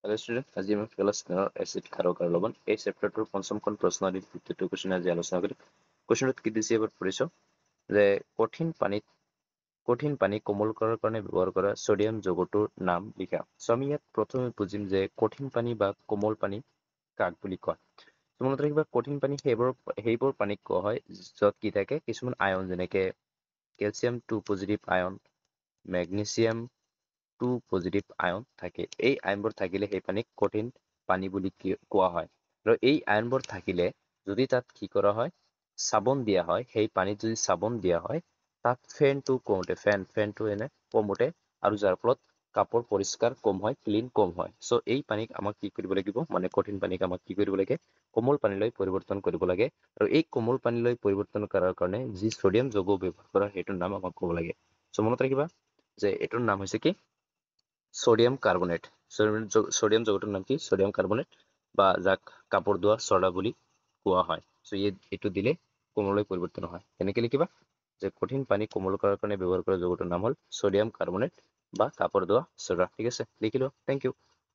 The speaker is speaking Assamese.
হ্যালো স্টুডেন্ট, আজি আমি ক্লাস 9 এসিড ক্ষাৰ ও লবণ এই চ্যাপ্টাৰটোৰ পঞ্চমখন প্ৰশ্ন আদিৰ ভিত্তিটো কোৱেশ্যন আজি আলোচনা কৰিম। কোৱেশ্যনটোত কি দিছে এবাৰ পঢ়িছো যে কঠিন পানী কোমল কৰাৰ কাৰণে ব্যৱহাৰ কৰা ছডিয়াম যৌগটোৰ নাম লিখা। চ' আমি ইয়াত প্ৰথমে বুজিম যে কঠিন পানী বা কোমল পানী কাক বুলি কয়। মনত ৰাখিবা, কঠিন পানী সেইবোৰ পানীক কোৱা হয় য'ত কি থাকে কিছুমান আয়ন, যেনেকে কেলছিয়াম 2 পজিটিভ আয়ন, মেগনেছিয়াম 2 পজিটিভ আয়ন থাকে। এই আয়নবোৰ থাকিলে সেই পানীক কঠিন পানী বুলি কোৱা হয়। আৰু এই আয়নবোৰ থাকিলে যদি তাত কি কৰা হয়, চাবোন দিয়া হয়, সেই পানীত যদি চাবোন দিয়া হয়, তাত ফেনটো এনে কমোতে, আৰু যাৰ ফলত কাপোৰ পৰিষ্কাৰ কম হয়, ক্লিন কম হয়। চ' এই পানীক আমাক কি কৰিব লাগিব, মানে কঠিন পানীক আমাক কি কৰিব লাগে, কোমল পানীলৈ পৰিৱৰ্তন কৰিব লাগে। আৰু এই কোমল পানীলৈ পৰিৱৰ্তন কৰাৰ কাৰণে যি ছডিয়াম যৌগ ব্যৱহাৰ কৰা সেইটোৰ নাম আমাক ক'ব লাগে। চ' মনত ৰাখিবা যে এইটোৰ নাম হৈছে কি, সোডিয়াম কাৰ্বনেট। সোডিয়াম যৌগটোৰ নাম কি, সোডিয়াম কাৰ্বনেট, বা যাক কাপোৰ ধোৱা ছডা বুলি কোৱা হয়। চ' এইটো দিলে কোমললৈ পৰিৱৰ্তন হয়। এনেকে লিখিবা যে কঠিন পানী কোমল কৰাৰ কাৰণে ব্যৱহাৰ কৰা যৌগটোৰ নাম হ'ল সোডিয়াম কাৰ্বনেট বা কাপোৰ ধোৱা ছডা। ঠিক আছে, লিখিলো। Thank U.